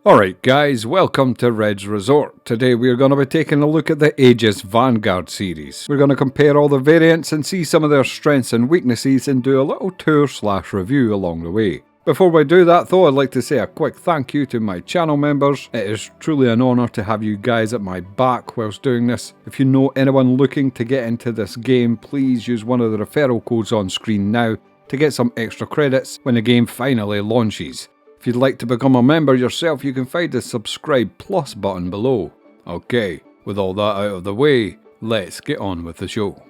Alright guys, welcome to Red's Resort. Today we are going to be taking a look at the Aegis Vanguard series. We're going to compare all the variants and see some of their strengths and weaknesses and do a little tour/review along the way. Before we do that though, I'd like to say a quick thank you to my channel members. It is truly an honour to have you guys at my back whilst doing this. If you know anyone looking to get into this game, please use one of the referral codes on screen now to get some extra credits when the game finally launches. If you'd like to become a member yourself, you can find the subscribe plus button below. Okay, with all that out of the way, let's get on with the show.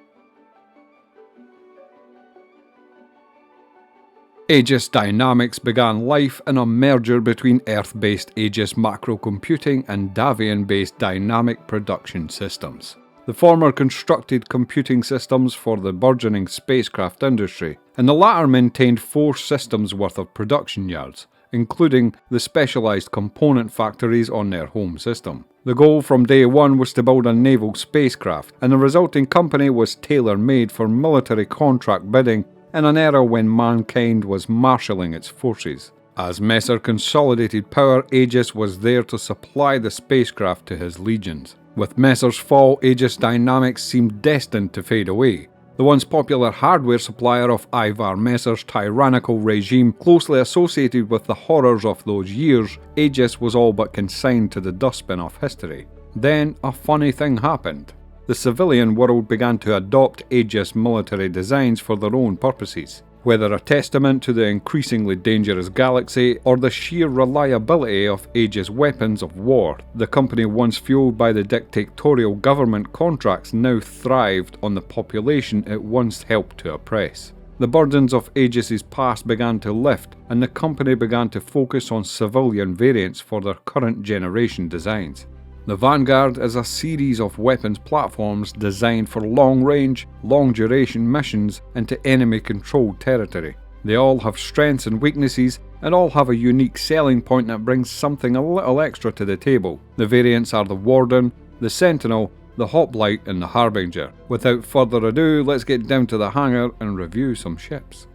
Aegis Dynamics began life in a merger between Earth-based Aegis macro computing and Davian-based dynamic production systems. The former constructed computing systems for the burgeoning spacecraft industry, and the latter maintained 4 systems worth of production yards, including the specialised component factories on their home system. The goal from day one was to build a naval spacecraft, and the resulting company was tailor-made for military contract bidding in an era when mankind was marshalling its forces. As Messer consolidated power, Aegis was there to supply the spacecraft to his legions. With Messer's fall, Aegis Dynamics seemed destined to fade away. The once popular hardware supplier of Ivar Messer's tyrannical regime, closely associated with the horrors of those years, Aegis was all but consigned to the dustbin of history. Then a funny thing happened. The civilian world began to adopt Aegis military designs for their own purposes. Whether a testament to the increasingly dangerous galaxy or the sheer reliability of Aegis weapons of war, the company once fueled by the dictatorial government contracts now thrived on the population it once helped to oppress. The burdens of Aegis's past began to lift, and the company began to focus on civilian variants for their current generation designs. The Vanguard is a series of weapons platforms designed for long-range, long-duration missions into enemy-controlled territory. They all have strengths and weaknesses, and all have a unique selling point that brings something a little extra to the table. The variants are the Warden, the Sentinel, the Hoplite, and the Harbinger. Without further ado, let's get down to the hangar and review some ships.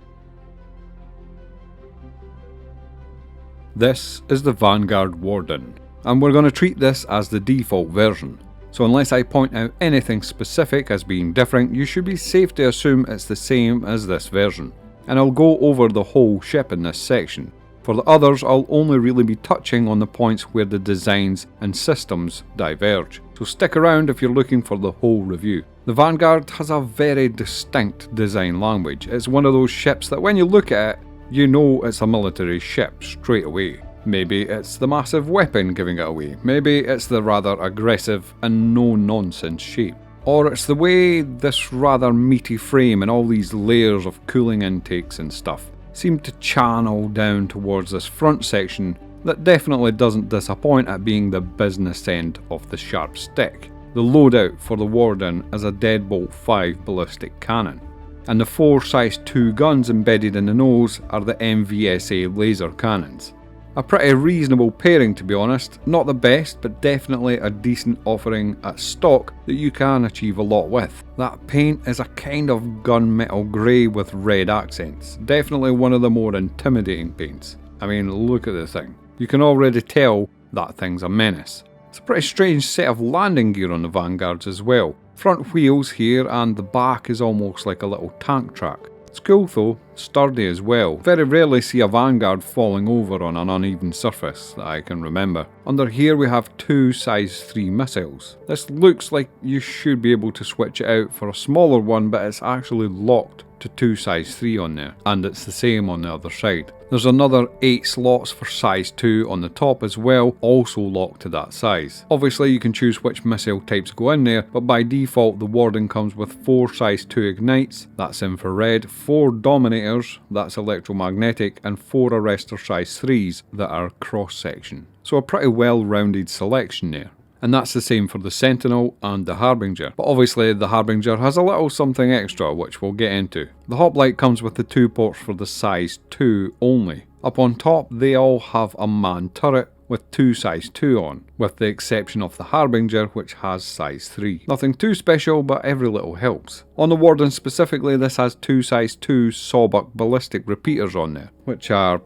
This is the Vanguard Warden, and we're going to treat this as the default version. So unless I point out anything specific as being different, you should be safe to assume it's the same as this version. And I'll go over the whole ship in this section. For the others, I'll only really be touching on the points where the designs and systems diverge. So stick around if you're looking for the whole review. The Vanguard has a very distinct design language. It's one of those ships that when you look at it, you know it's a military ship straight away. Maybe it's the massive weapon giving it away. Maybe it's the rather aggressive and no-nonsense shape. Or it's the way this rather meaty frame and all these layers of cooling intakes and stuff seem to channel down towards this front section that definitely doesn't disappoint at being the business end of the sharp stick. The loadout for the Warden is a Deadbolt 5 ballistic cannon, and the 4 size 2 guns embedded in the nose are the MVSA laser cannons. A pretty reasonable pairing, to be honest. Not the best, but definitely a decent offering at stock that you can achieve a lot with. That paint is a kind of gunmetal grey with red accents. Definitely one of the more intimidating paints. I mean, look at the thing. You can already tell that thing's a menace. It's a pretty strange set of landing gear on the Vanguards as well. Front wheels here, and the back is almost like a little tank track. It's cool though, sturdy as well. Very rarely see a Vanguard falling over on an uneven surface that I can remember. Under here we have 2 size 3 missiles. This looks like you should be able to switch it out for a smaller one, but it's actually locked to 2 size 3 on there, and it's the same on the other side. There's another 8 slots for size 2 on the top as well, also locked to that size. Obviously you can choose which missile types go in there, but by default the Warden comes with 4 size 2 ignites, that's infrared, 4 dominators, that's electromagnetic, and 4 arrestor size 3s that are cross section. So a pretty well rounded selection there. And that's the same for the Sentinel and the Harbinger. But obviously the Harbinger has a little something extra, which we'll get into. The Hoplite comes with the 2 ports for the size 2 only. Up on top they all have a man turret with 2 size 2 on, with the exception of the Harbinger, which has size 3. Nothing too special, but every little helps. On the Warden specifically, this has 2 size 2 sawbuck ballistic repeaters on there, which are,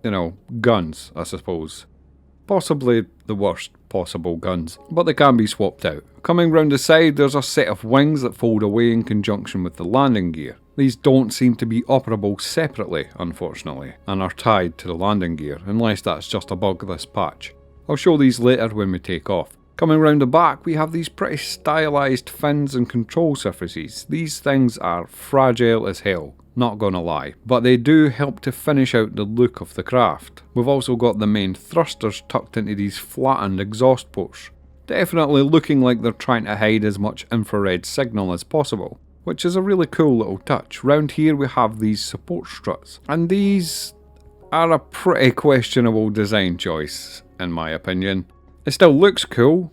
you know, guns, I suppose. Possibly the worst possible guns, but they can be swapped out. Coming round the side, there's a set of wings that fold away in conjunction with the landing gear. These don't seem to be operable separately, unfortunately, and are tied to the landing gear, unless that's just a bug this patch. I'll show these later when we take off. Coming round the back, we have these pretty stylised fins and control surfaces. These things are fragile as hell, not gonna lie, but they do help to finish out the look of the craft. We've also got the main thrusters tucked into these flattened exhaust ports, definitely looking like they're trying to hide as much infrared signal as possible, which is a really cool little touch. Round here we have these support struts, and these are a pretty questionable design choice, in my opinion. It still looks cool,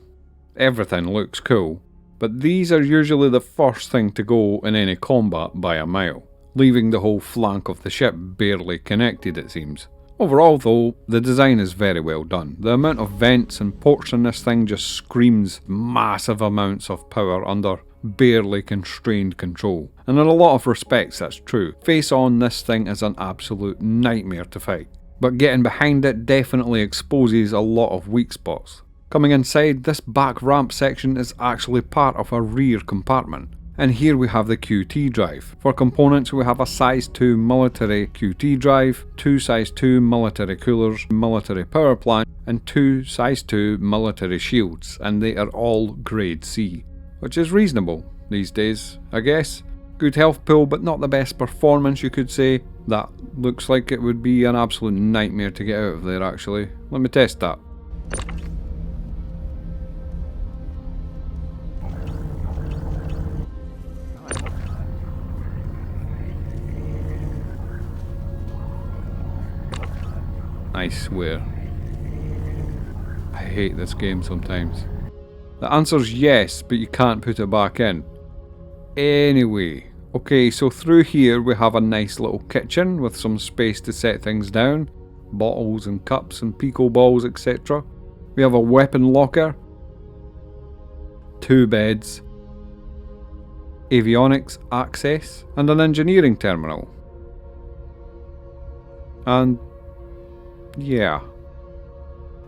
everything looks cool, but these are usually the first thing to go in any combat by a mile, leaving the whole flank of the ship barely connected, it seems. Overall though, the design is very well done. The amount of vents and ports in this thing just screams massive amounts of power under barely constrained control. And in a lot of respects that's true. Face on, this thing is an absolute nightmare to fight. But getting behind it definitely exposes a lot of weak spots. Coming inside, this back ramp section is actually part of a rear compartment. And here we have the QT drive. For components we have a size 2 military QT drive, 2 size 2 military coolers, military power plant, and 2 size 2 military shields, and they are all grade C, which is reasonable these days, I guess. Good health pool, but not the best performance, you could say. That looks like it would be an absolute nightmare to get out of there actually. Let me test that. I swear, I hate this game sometimes. The answer's yes, but you can't put it back in. Anyway, okay, so through here we have a nice little kitchen with some space to set things down, bottles and cups and pico balls, etc. We have a weapon locker, 2 beds, avionics access, and an engineering terminal. And yeah,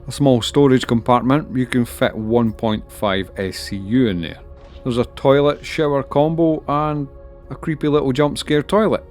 a small storage compartment. You can fit 1.5 SCU in there. There's a toilet shower combo and a creepy little jump scare toilet.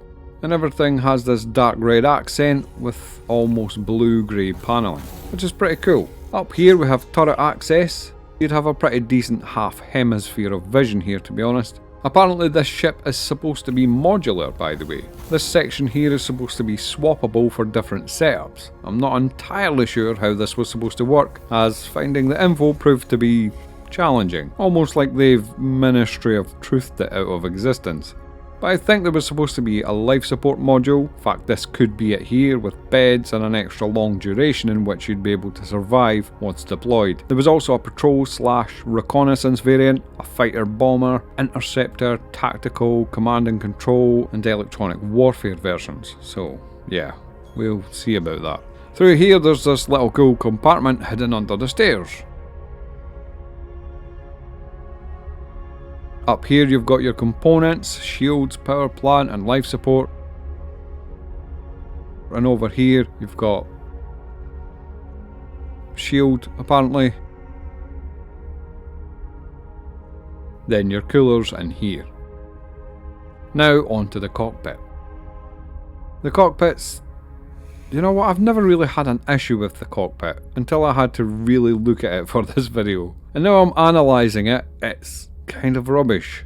And everything has this dark red accent with almost blue grey paneling, which is pretty cool. Up here we have turret access. You'd have a pretty decent half hemisphere of vision here, to be honest. Apparently this ship is supposed to be modular, by the way. This section here is supposed to be swappable for different setups. I'm not entirely sure how this was supposed to work, as finding the info proved to be challenging. Almost like they've Ministry of Truthed it out of existence. But I think there was supposed to be a life support module. In fact, this could be it here, with beds and an extra long duration in which you'd be able to survive once deployed. There was also a patrol / reconnaissance variant, a fighter bomber, interceptor, tactical, command and control, and electronic warfare versions. So yeah, we'll see about that. Through here there's this little cool compartment hidden under the stairs. Up here you've got your components, shields, power plant and life support. And over here you've got shield apparently. Then your coolers in here. Now onto the cockpit. The cockpit's... You know what, I've never really had an issue with the cockpit until I had to really look at it for this video. And now I'm analysing it, it's kind of rubbish.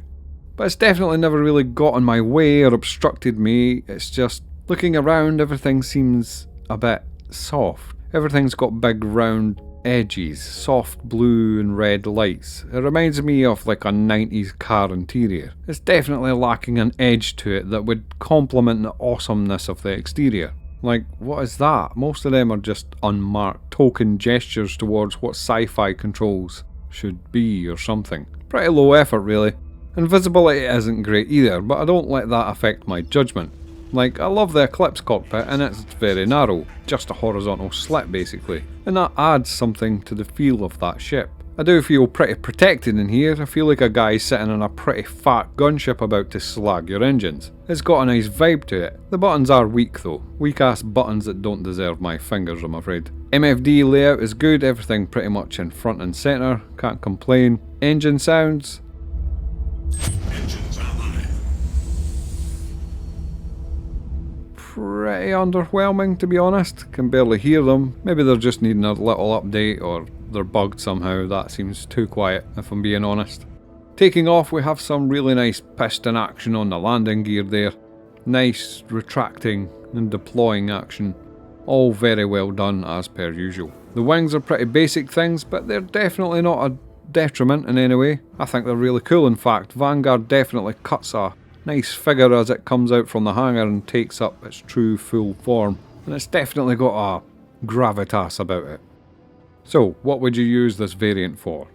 But it's definitely never really got in my way or obstructed me. It's just looking around, everything seems a bit soft. Everything's got big round edges, soft blue and red lights. It reminds me of like a 90s car interior. It's definitely lacking an edge to it that would complement the awesomeness of the exterior. Like, what is that? Most of them are just unmarked token gestures towards what sci-fi controls should be or something. Pretty low effort really. And visibility isn't great either, but I don't let that affect my judgment. Like, I love the Eclipse cockpit and it's very narrow, just a horizontal slit basically, and that adds something to the feel of that ship. I do feel pretty protected in here. I feel like a guy sitting on a pretty fat gunship about to slag your engines. It's got a nice vibe to it. The buttons are weak though. Weak ass buttons that don't deserve my fingers, I'm afraid. MFD layout is good, everything pretty much in front and centre, can't complain. Engine sounds. Engines online. Pretty underwhelming to be honest. Can barely hear them. Maybe they're just needing a little update or they're bugged somehow. That seems too quiet if I'm being honest. Taking off, we have some really nice piston action on the landing gear there. Nice retracting and deploying action. All very well done as per usual. The wings are pretty basic things, but they're definitely not a detriment in any way. I think they're really cool in fact. Vanguard definitely cuts a nice figure as it comes out from the hangar and takes up its true full form. And it's definitely got a gravitas about it. So, what would you use this variant for?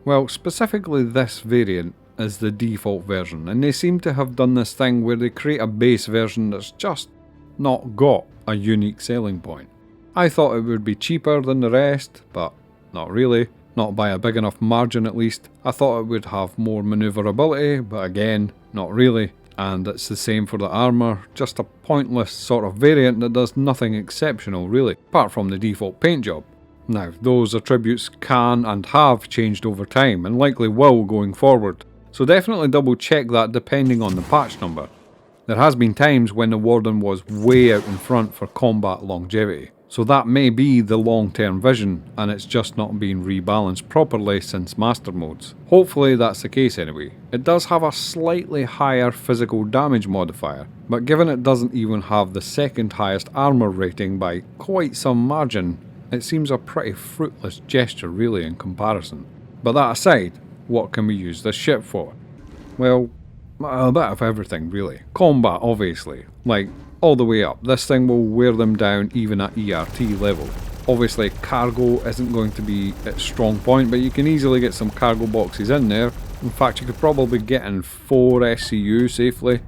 Well, specifically this variant is the default version, and they seem to have done this thing where they create a base version that's just not got a unique selling point. I thought it would be cheaper than the rest, but not really. Not by a big enough margin at least. I thought it would have more manoeuvrability, but again, not really. And it's the same for the armour, just a pointless sort of variant that does nothing exceptional really, apart from the default paint job. Now, those attributes can and have changed over time, and likely will going forward, so definitely double check that depending on the patch number. There has been times when the Warden was way out in front for combat longevity, so that may be the long-term vision, and it's just not been rebalanced properly since Master Modes. Hopefully that's the case anyway. It does have a slightly higher physical damage modifier, but given it doesn't even have the second highest armour rating by quite some margin, it seems a pretty fruitless gesture really in comparison. But that aside, what can we use this ship for? Well, a bit of everything really. Combat obviously, like all the way up. This thing will wear them down even at ERT level. Obviously cargo isn't going to be its strong point, but you can easily get some cargo boxes in there. In fact, you could probably get in 4 SCU safely.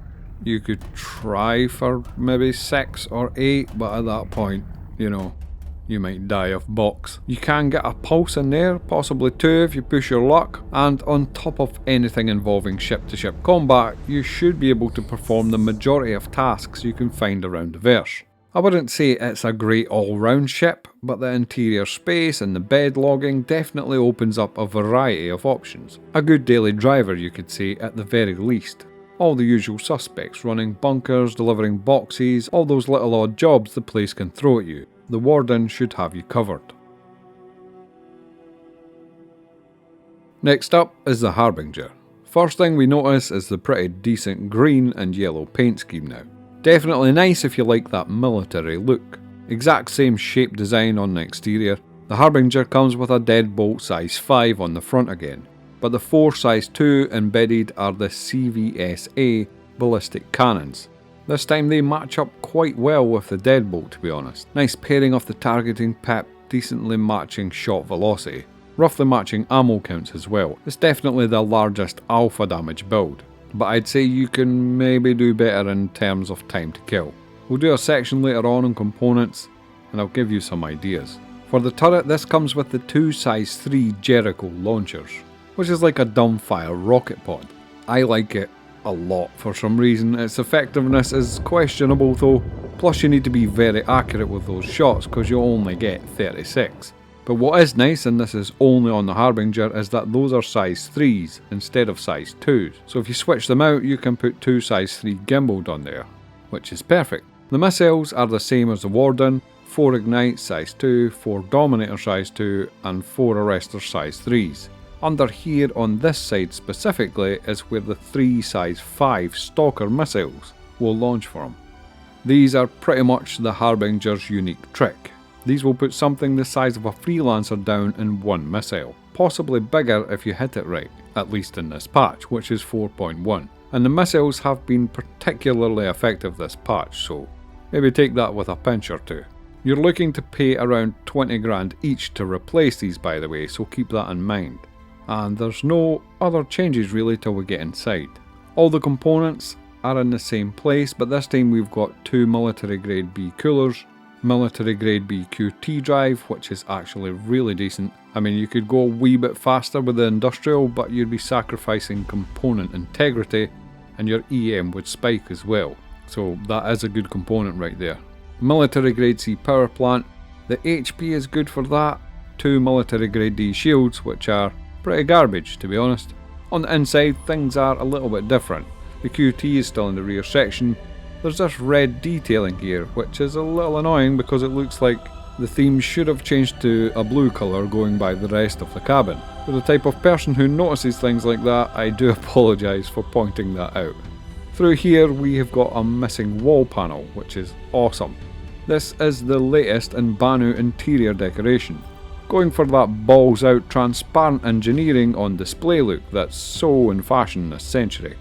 You could try for maybe 6 or 8, but at that point, you know, you might die of box. You can get a pulse in there, possibly 2 if you push your luck, and on top of anything involving ship-to-ship combat, you should be able to perform the majority of tasks you can find around the verse. I wouldn't say it's a great all-round ship, but the interior space and the bed logging definitely opens up a variety of options. A good daily driver you could say at the very least. All the usual suspects, running bunkers, delivering boxes, all those little odd jobs the place can throw at you. The Warden should have you covered. Next up is the Harbinger. First thing we notice is the pretty decent green and yellow paint scheme now. Definitely nice if you like that military look. Exact same shape design on the exterior. The Harbinger comes with a deadbolt size 5 on the front again, but the 4 size 2 embedded are the CVSA ballistic cannons. This time they match up quite well with the deadbolt to be honest. Nice pairing of the targeting pip, decently matching shot velocity, roughly matching ammo counts as well. It's definitely the largest alpha damage build, but I'd say you can maybe do better in terms of time to kill. We'll do a section later on components and I'll give you some ideas. For the turret, this comes with the 2 size 3 Jericho launchers, which is like a dumbfire rocket pod. I like it a lot for some reason. Its effectiveness is questionable though, plus you need to be very accurate with those shots because you only get 36. But what is nice, and this is only on the Harbinger, is that those are size 3s instead of size 2s. So if you switch them out you can put 2 size 3 gimbaled on there, which is perfect. The missiles are the same as the Warden, 4 Ignite size 2, 4 Dominator size 2 and 4 Arrestor size 3s. Under here on this side specifically is where the 3 size 5 Stalker missiles will launch from. These are pretty much the Harbinger's unique trick. These will put something the size of a Freelancer down in 1 missile, possibly bigger if you hit it right, at least in this patch, which is 4.1. And the missiles have been particularly effective this patch, so maybe take that with a pinch or two. You're looking to pay around 20 grand each to replace these by the way, so keep that in mind. And there's no other changes really till we get inside. All the components are in the same place, but this time we've got 2 military grade B coolers, military grade BQT drive, which is actually really decent. I mean, you could go a wee bit faster with the industrial, but you'd be sacrificing component integrity and your EM would spike as well. So that is a good component right there. Military grade C power plant, the HP is good for that. 2 military grade D shields, which are pretty garbage to be honest. On the inside, things are a little bit different. The QT is still in the rear section. There's this red detailing here, which is a little annoying because it looks like the theme should have changed to a blue colour going by the rest of the cabin. For the type of person who notices things like that, I do apologise for pointing that out. Through here we have got a missing wall panel, which is awesome. This is the latest in Banu interior decoration, going for that balls out transparent engineering on display look that's so in fashion this century.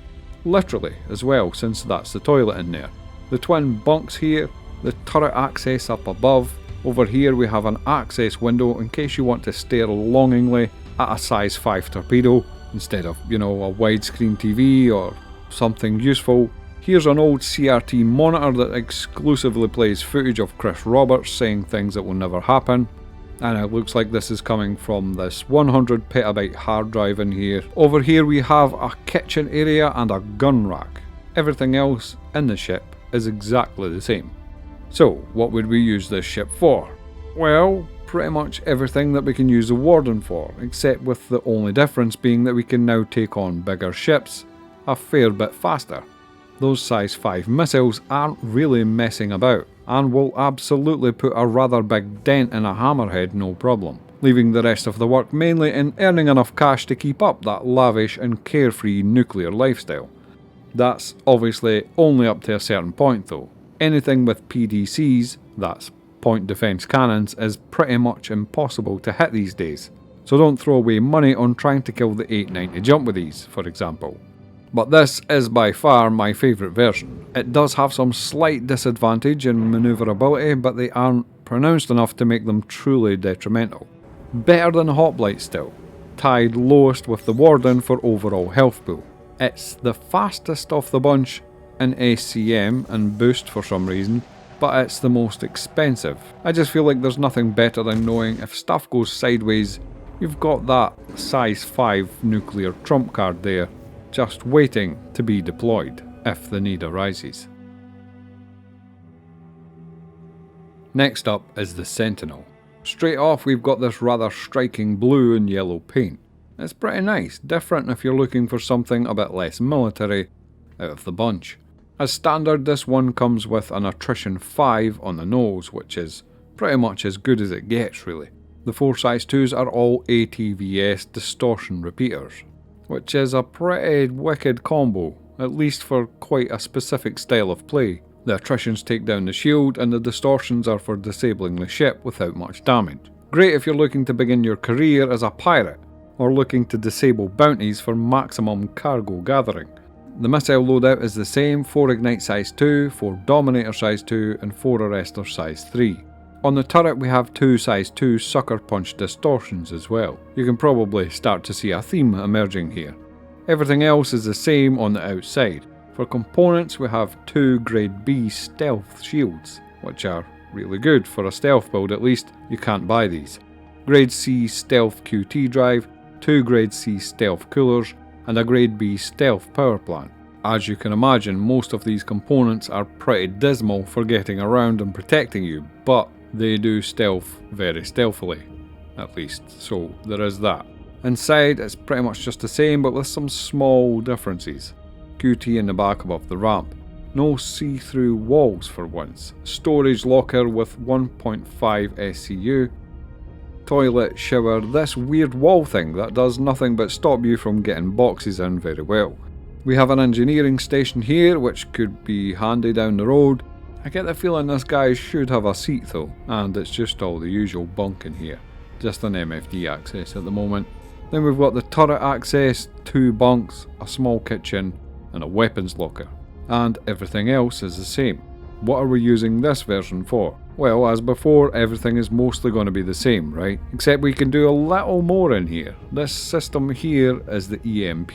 Literally as well, since that's the toilet in there. The twin bunks here, the turret access up above. Over here we have an access window in case you want to stare longingly at a size 5 torpedo instead of, you know, a widescreen TV or something useful. Here's an old CRT monitor that exclusively plays footage of Chris Roberts saying things that will never happen. And it looks like this is coming from this 100 petabyte hard drive in here. Over here we have a kitchen area and a gun rack. Everything else in the ship is exactly the same. So what would we use this ship for? Well, pretty much everything that we can use the Warden for, except with the only difference being that we can now take on bigger ships a fair bit faster. Those size 5 missiles aren't really messing about, and will absolutely put a rather big dent in a hammerhead no problem, leaving the rest of the work mainly in earning enough cash to keep up that lavish and carefree nuclear lifestyle. That's obviously only up to a certain point though. Anything with PDCs, that's point defense cannons, is pretty much impossible to hit these days, so don't throw away money on trying to kill the 890 jump with these, for example. But this is by far my favourite version. It does have some slight disadvantage in manoeuvrability, but they aren't pronounced enough to make them truly detrimental. Better than Hoplite still, tied lowest with the Warden for overall health pool. It's the fastest of the bunch in SCM and boost for some reason, but it's the most expensive. I just feel like there's nothing better than knowing if stuff goes sideways, you've got that size 5 nuclear trump card there, just waiting to be deployed if the need arises. Next up is the Sentinel. Straight off we've got this rather striking blue and yellow paint. It's pretty nice, different if you're looking for something a bit less military out of the bunch. As standard, this one comes with an attrition 5 on the nose, which is pretty much as good as it gets really. The 4 size 2s are all ATVS distortion repeaters, which is a pretty wicked combo, at least for quite a specific style of play. The attritions take down the shield and the distortions are for disabling the ship without much damage. Great if you're looking to begin your career as a pirate, or looking to disable bounties for maximum cargo gathering. The missile loadout is the same, 4 Ignite size 2, 4 Dominator size 2 and 4 Arrestor size 3. On the turret we have 2 size 2 Sucker Punch distortions as well. You can probably start to see a theme emerging here. Everything else is the same on the outside. For components we have 2 Grade B stealth shields, which are really good for a stealth build at least. You can't buy these. Grade C stealth QT drive, 2 Grade C stealth coolers, and a Grade B stealth power plant. As you can imagine, most of these components are pretty dismal for getting around and protecting you, but they do stealth very stealthily, at least, so there is that. Inside it's pretty much just the same, but with some small differences. QT in the back above the ramp. No see-through walls for once. Storage locker with 1.5 SCU. Toilet, shower, this weird wall thing that does nothing but stop you from getting boxes in very well. We have an engineering station here, which could be handy down the road. I get the feeling this guy should have a seat though, and it's just all the usual bunk in here. Just an MFD access at the moment. Then we've got the turret access, 2 bunks, a small kitchen, and a weapons locker. And everything else is the same. What are we using this version for? Well, as before, everything is mostly going to be the same, right? Except we can do a little more in here. This system here is the EMP.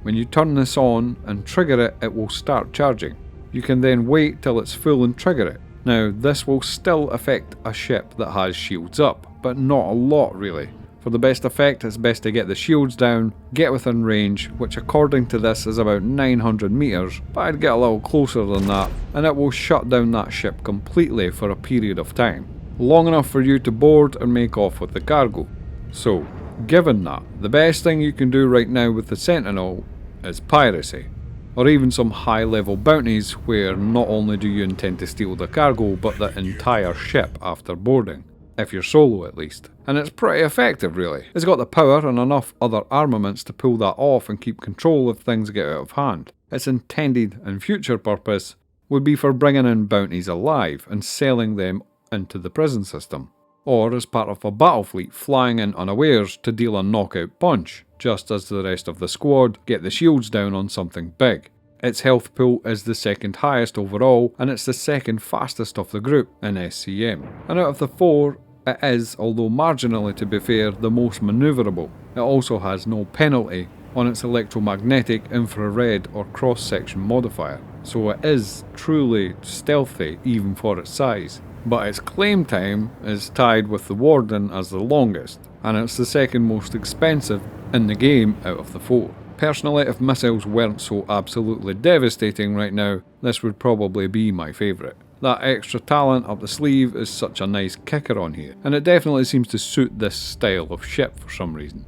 When you turn this on and trigger it, it will start charging. You can then wait till it's full and trigger it. Now, this will still affect a ship that has shields up, but not a lot really. For the best effect, it's best to get the shields down, get within range, which according to this is about 900 meters, but I'd get a little closer than that, and it will shut down that ship completely for a period of time, long enough for you to board and make off with the cargo. So, given that, the best thing you can do right now with the Sentinel is piracy, or even some high level bounties where not only do you intend to steal the cargo, but the entire ship after boarding. If you're solo at least. And it's pretty effective really. It's got the power and enough other armaments to pull that off and keep control if things get out of hand. Its intended and future purpose would be for bringing in bounties alive and selling them into the prison system. Or as part of a battle fleet flying in unawares to deal a knockout punch, just as the rest of the squad get the shields down on something big. Its health pool is the second highest overall, and it's the second fastest of the group in SCM. And out of the four, it is, although marginally to be fair, the most manoeuvrable. It also has no penalty on its electromagnetic, infrared or cross-section modifier, so it is truly stealthy even for its size. But its claim time is tied with the Warden as the longest, and it's the second most expensive in the game out of the four. Personally, if missiles weren't so absolutely devastating right now, this would probably be my favourite. That extra talent up the sleeve is such a nice kicker on here, and it definitely seems to suit this style of ship for some reason.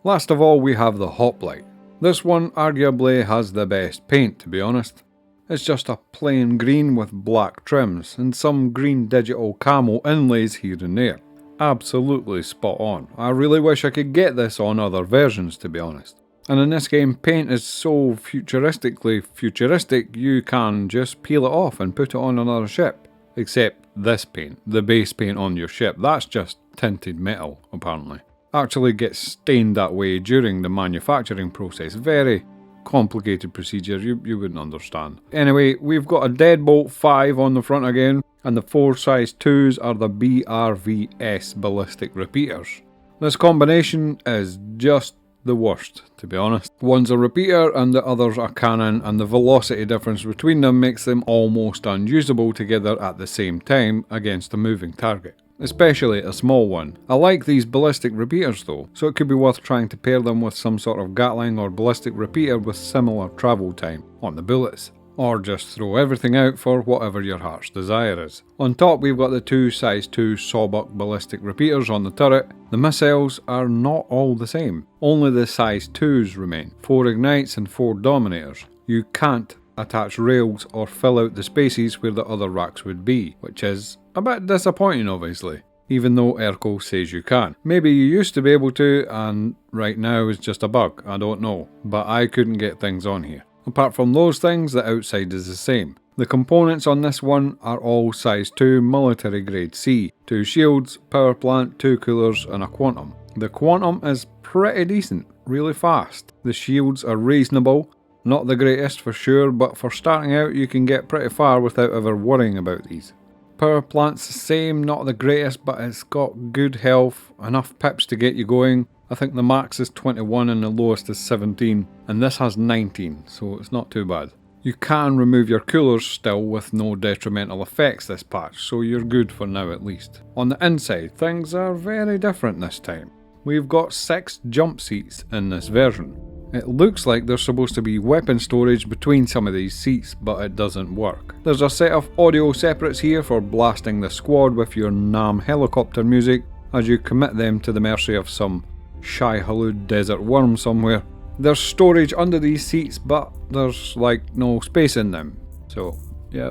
Last of all, we have the Hoplite. This one arguably has the best paint, to be honest. It's just a plain green with black trims, and some green digital camo inlays here and there. Absolutely spot on. I really wish I could get this on other versions, to be honest. And in this game, paint is so futuristically futuristic, you can just peel it off and put it on another ship. Except this paint, the base paint on your ship, that's just tinted metal, apparently. Actually gets stained that way during the manufacturing process. Very complicated procedure, you wouldn't understand. Anyway, we've got a Deadbolt 5 on the front again, and the 4 size 2s are the BRVS ballistic repeaters. This combination is just the worst, to be honest. One's a repeater and the other's a cannon, and the velocity difference between them makes them almost unusable together at the same time against a moving target, especially a small one. I like these ballistic repeaters though, so it could be worth trying to pair them with some sort of Gatling or ballistic repeater with similar travel time on the bullets. Or just throw everything out for whatever your heart's desire is. On top we've got the 2 size 2 Sawbuck ballistic repeaters on the turret. The missiles are not all the same. Only the size 2s remain. 4 ignites and 4 dominators. You can't attach rails or fill out the spaces where the other racks would be, which is a bit disappointing obviously, even though ERCO says you can. Maybe you used to be able to, and right now is just a bug, I don't know, but I couldn't get things on here. Apart from those things, the outside is the same. The components on this one are all size 2 military grade C. 2 shields, power plant, 2 coolers and a quantum. The quantum is pretty decent, really fast. The shields are reasonable, not the greatest for sure, but for starting out you can get pretty far without ever worrying about these. Power plant's the same, not the greatest, but it's got good health, enough pips to get you going. I think the max is 21 and the lowest is 17, and this has 19, so it's not too bad. You can remove your coolers still with no detrimental effects this patch, so you're good for now at least. On the inside, things are very different this time. We've got 6 jump seats in this version. It looks like there's supposed to be weapon storage between some of these seats, but it doesn't work. There's a set of audio separates here for blasting the squad with your Nam helicopter music as you commit them to the mercy of some Shai-Hulud desert worm somewhere. There's storage under these seats, but there's like no space in them. So, yeah,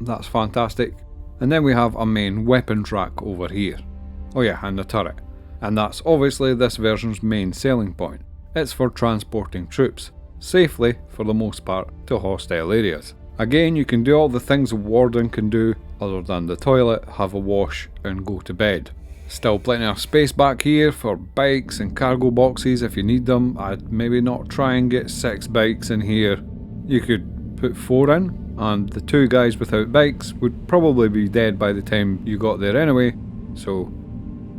that's fantastic. And then we have a main weapon track over here. Oh yeah, and the turret. And that's obviously this version's main selling point. It's for transporting troops, safely for the most part, to hostile areas. Again, you can do all the things a Warden can do, other than the toilet, have a wash and go to bed. Still plenty of space back here for bikes and cargo boxes if you need them. I'd maybe not try and get 6 bikes in here. You could put 4 in, and the 2 guys without bikes would probably be dead by the time you got there anyway, so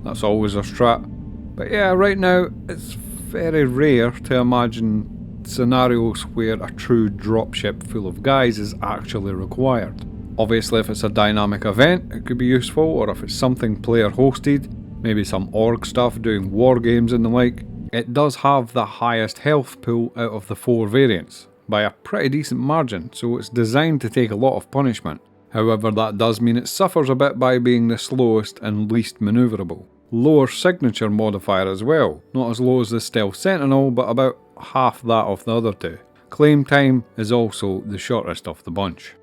that's always a strat. But yeah, right now it's very rare to imagine scenarios where a true dropship full of guys is actually required. Obviously, if it's a dynamic event, it could be useful, or if it's something player hosted, maybe some org stuff doing war games and the like, it does have the highest health pool out of the 4 variants, by a pretty decent margin, so it's designed to take a lot of punishment. However, that does mean it suffers a bit by being the slowest and least manoeuvrable. Lower signature modifier as well, not as low as the Stealth Sentinel, but about half that of the other 2. Claim time is also the shortest of the bunch.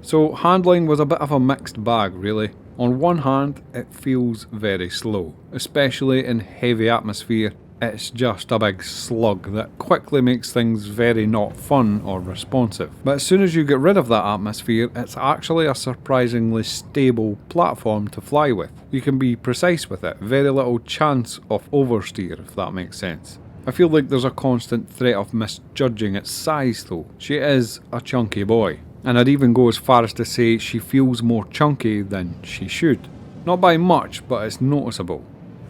So handling was a bit of a mixed bag really. On one hand, it feels very slow, especially in heavy atmosphere. It's just a big slug that quickly makes things very not fun or responsive. But as soon as you get rid of that atmosphere, it's actually a surprisingly stable platform to fly with. You can be precise with it, very little chance of oversteer if that makes sense. I feel like there's a constant threat of misjudging its size though. She is a chunky boy. And I'd even go as far as to say she feels more chunky than she should. Not by much, but it's noticeable.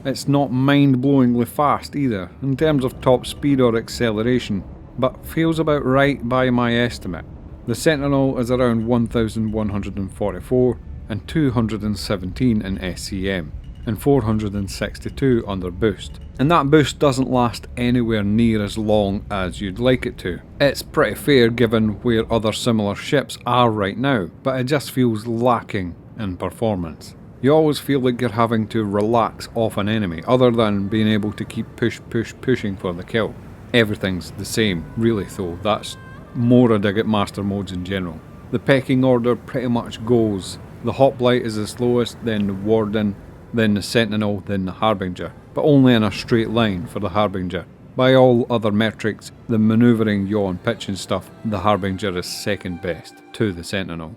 It's not mind-blowingly fast either, in terms of top speed or acceleration, but feels about right by my estimate. The Sentinel is around 1144 and 217 in SCM, and 462 under boost. And that boost doesn't last anywhere near as long as you'd like it to. It's pretty fair given where other similar ships are right now, but it just feels lacking in performance. You always feel like you're having to relax off an enemy, other than being able to keep pushing for the kill. Everything's the same, really though. That's more a dig at master modes in general. The pecking order pretty much goes: the Hoplite is the slowest, then the Warden, then the Sentinel, then the Harbinger, but only in a straight line for the Harbinger. By all other metrics, the manoeuvring, yaw and pitch and stuff, the Harbinger is second best to the Sentinel.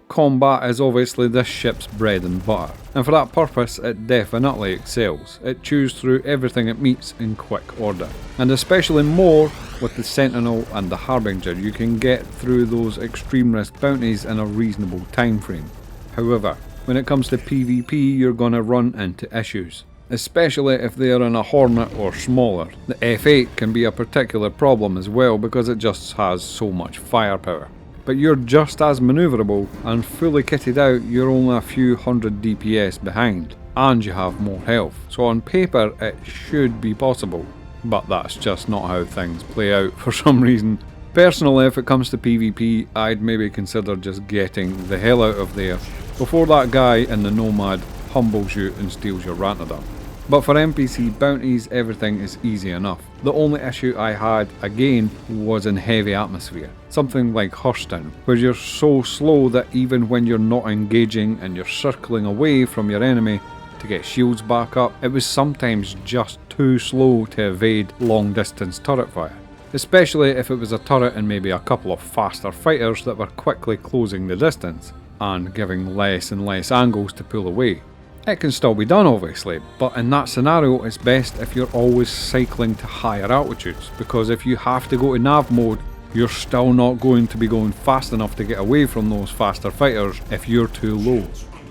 Combat is obviously this ship's bread and butter, and for that purpose it definitely excels. It chews through everything it meets in quick order, and especially more with the Sentinel and the Harbinger. You can get through those extreme risk bounties in a reasonable time frame. However, when it comes to PvP, you're gonna run into issues, especially if they are in a Hornet or smaller. The F8 can be a particular problem as well because it just has so much firepower. But you're just as manoeuvrable, and fully kitted out you're only a few hundred DPS behind, and you have more health. So on paper it should be possible, but that's just not how things play out for some reason. Personally, if it comes to PvP, I'd maybe consider just getting the hell out of there before that guy in the Nomad humbles you and steals your Rantadam. But for NPC bounties, everything is easy enough. The only issue I had, again, was in heavy atmosphere. Something like Hurston, where you're so slow that even when you're not engaging and you're circling away from your enemy to get shields back up, it was sometimes just too slow to evade long distance turret fire. Especially if it was a turret and maybe a couple of faster fighters that were quickly closing the distance and giving less and less angles to pull away. It can still be done obviously, but in that scenario it's best if you're always cycling to higher altitudes, because if you have to go to nav mode, you're still not going to be going fast enough to get away from those faster fighters if you're too low.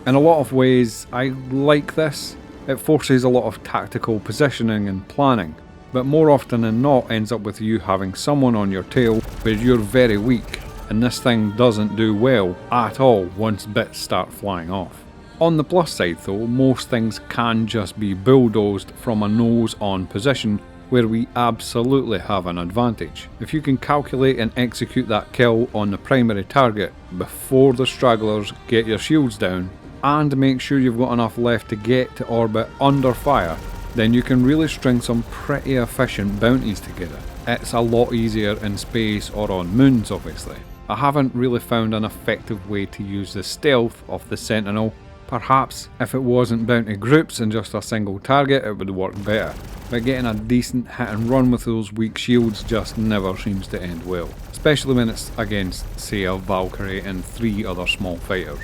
In a lot of ways I like this. It forces a lot of tactical positioning and planning, but more often than not ends up with you having someone on your tail where you're very weak, and this thing doesn't do well at all once bits start flying off. On the plus side though, most things can just be bulldozed from a nose-on position where we absolutely have an advantage. If you can calculate and execute that kill on the primary target before the stragglers get your shields down, and make sure you've got enough left to get to orbit under fire, then you can really string some pretty efficient bounties together. It's a lot easier in space or on moons obviously. I haven't really found an effective way to use the stealth of the Sentinel. Perhaps if it wasn't bounty groups and just a single target it would work better, but getting a decent hit and run with those weak shields just never seems to end well, especially when it's against, say, a Valkyrie and 3 other small fighters.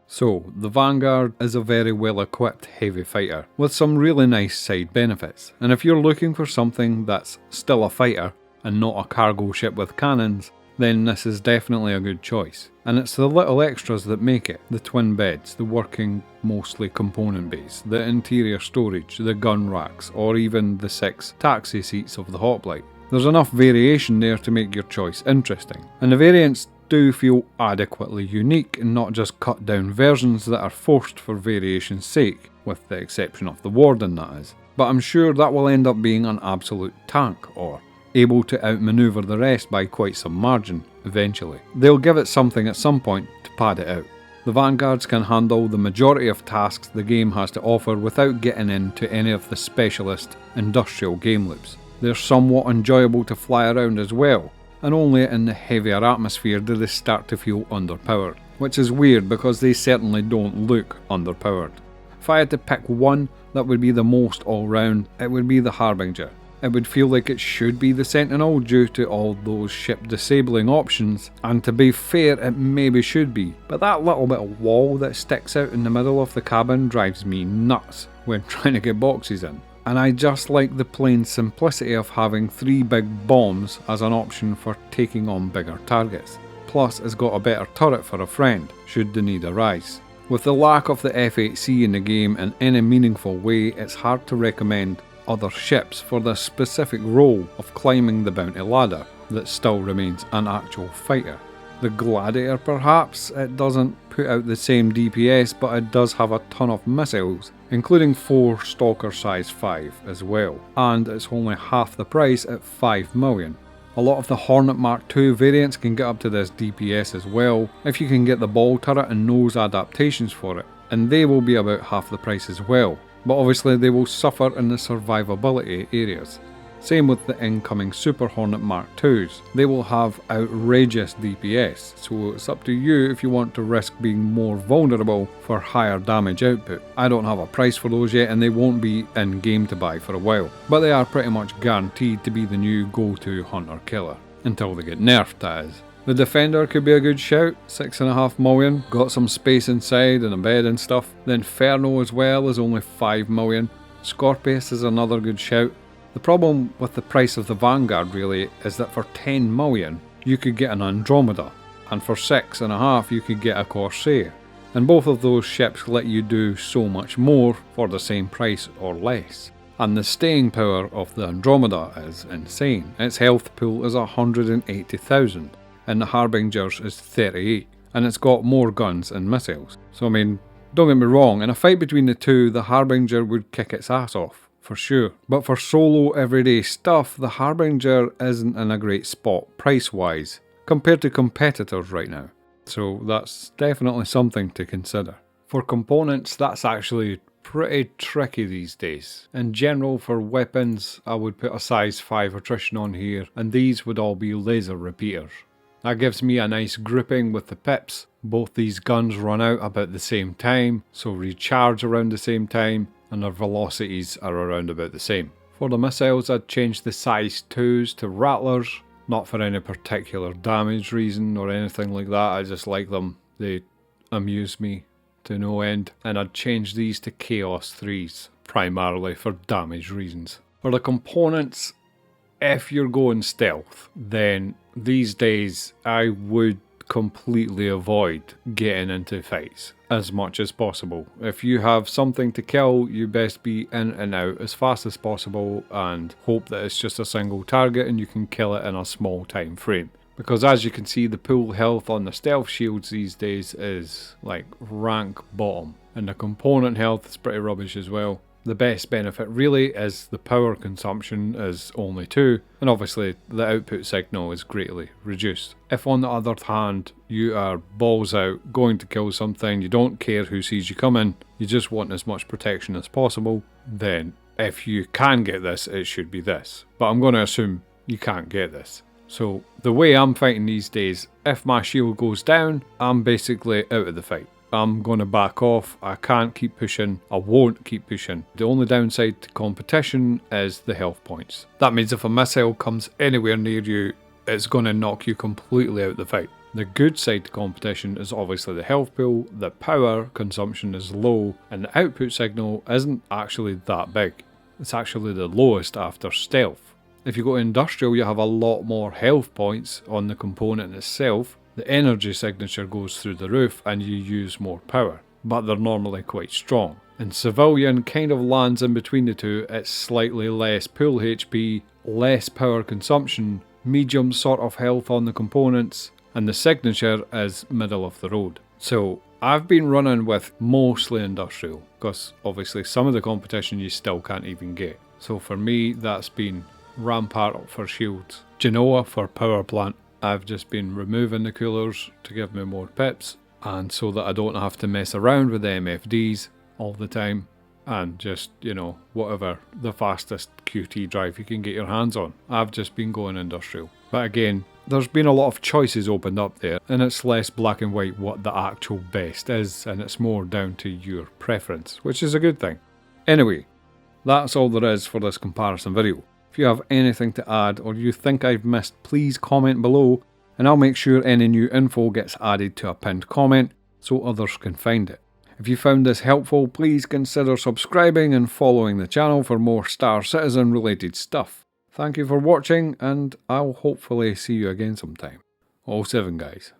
So, the Vanguard is a very well equipped heavy fighter with some really nice side benefits, and if you're looking for something that's still a fighter and not a cargo ship with cannons, then this is definitely a good choice. And it's the little extras that make it: the twin beds, the working mostly component base, the interior storage, the gun racks, or even the 6 taxi seats of the Hoplite. There's enough variation there to make your choice interesting, and the variants do feel adequately unique and not just cut down versions that are forced for variation's sake, with the exception of the Warden, that is. But I'm sure that will end up being an absolute tank, or able to outmaneuver the rest by quite some margin eventually. They'll give it something at some point to pad it out. The Vanguards can handle the majority of tasks the game has to offer without getting into any of the specialist industrial game loops. They're somewhat enjoyable to fly around as well, and only in the heavier atmosphere do they start to feel underpowered, which is weird because they certainly don't look underpowered. If I had to pick one that would be the most all-round, it would be the Harbinger. It would feel like it should be the Sentinel due to all those ship disabling options, and to be fair, it maybe should be, but that little bit of wall that sticks out in the middle of the cabin drives me nuts when trying to get boxes in. And I just like the plain simplicity of having 3 big bombs as an option for taking on bigger targets. Plus, it's got a better turret for a friend, should the need arise. With the lack of the F8C in the game in any meaningful way, it's hard to recommend other ships for the specific role of climbing the bounty ladder that still remains an actual fighter. The Gladiator perhaps, it doesn't put out the same DPS, but it does have a ton of missiles, including 4 Stalker size 5 as well, and it's only half the price at 5 million. A lot of the Hornet Mark II variants can get up to this DPS as well, if you can get the ball turret and nose adaptations for it, and they will be about half the price as well, but obviously they will suffer in the survivability areas. Same with the incoming Super Hornet Mark IIs, they will have outrageous DPS, so it's up to you if you want to risk being more vulnerable for higher damage output. I don't have a price for those yet, and they won't be in game to buy for a while, but they are pretty much guaranteed to be the new go-to hunter killer, until they get nerfed, that is. The Defender could be a good shout, 6.5 million, got some space inside and a bed and stuff. The Inferno as well is only 5 million. Scorpius is another good shout. The problem with the price of the Vanguard really is that for 10 million you could get an Andromeda, and for 6.5 you could get a Corsair. And both of those ships let you do so much more for the same price or less. And the staying power of the Andromeda is insane. Its health pool is 180,000. And the Harbinger's is 38, and it's got more guns and missiles. So I mean, don't get me wrong, in a fight between the two, the Harbinger would kick its ass off, for sure. But for solo everyday stuff, the Harbinger isn't in a great spot price-wise, compared to competitors right now. So that's definitely something to consider. For components, that's actually pretty tricky these days. In general, for weapons, I would put a size 5 attrition on here, and these would all be laser repeaters. That gives me a nice grouping with the pips. Both these guns run out about the same time, so recharge around the same time, and their velocities are around about the same. For the missiles, I'd change the size 2s to Rattlers, not for any particular damage reason or anything like that, I just like them. They amuse me to no end. And I'd change these to Chaos 3s, primarily for damage reasons. For the components, if you're going stealth, then these days I would completely avoid getting into fights as much as possible. If you have something to kill, you best be in and out as fast as possible and hope that it's just a single target and you can kill it in a small time frame. Because as you can see, the pool health on the stealth shields these days is like rank bottom, and the component health is pretty rubbish as well. The best benefit really is the power consumption is only 2, and obviously the output signal is greatly reduced. If on the other hand you are balls out, going to kill something, you don't care who sees you coming, you just want as much protection as possible, then if you can get this, it should be this. But I'm going to assume you can't get this. So the way I'm fighting these days, if my shield goes down, I'm basically out of the fight. I'm going to back off, I can't keep pushing, I won't keep pushing. The only downside to competition is the health points. That means if a missile comes anywhere near you, it's going to knock you completely out the fight. The good side to competition is obviously the health pool, the power consumption is low, and the output signal isn't actually that big. It's actually the lowest after stealth. If you go to industrial, you have a lot more health points on the component itself. The energy signature goes through the roof and you use more power, but they're normally quite strong. And civilian kind of lands in between the two. It's slightly less pool HP, less power consumption, medium sort of health on the components, and the signature is middle of the road. So I've been running with mostly industrial, because obviously some of the competition you still can't even get. So for me, that's been Rampart for shields, Genoa for power plant. I've just been removing the coolers to give me more pips, and so that I don't have to mess around with the MFDs all the time, and just, you know, whatever the fastest QT drive you can get your hands on. I've just been going industrial. But again, there's been a lot of choices opened up there, and it's less black and white what the actual best is, and it's more down to your preference, which is a good thing. Anyway, that's all there is for this comparison video. If you have anything to add or you think I've missed, please comment below, and I'll make sure any new info gets added to a pinned comment so others can find it. If you found this helpful, please consider subscribing and following the channel for more Star Citizen related stuff. Thank you for watching, and I'll hopefully see you again sometime. All 7 guys.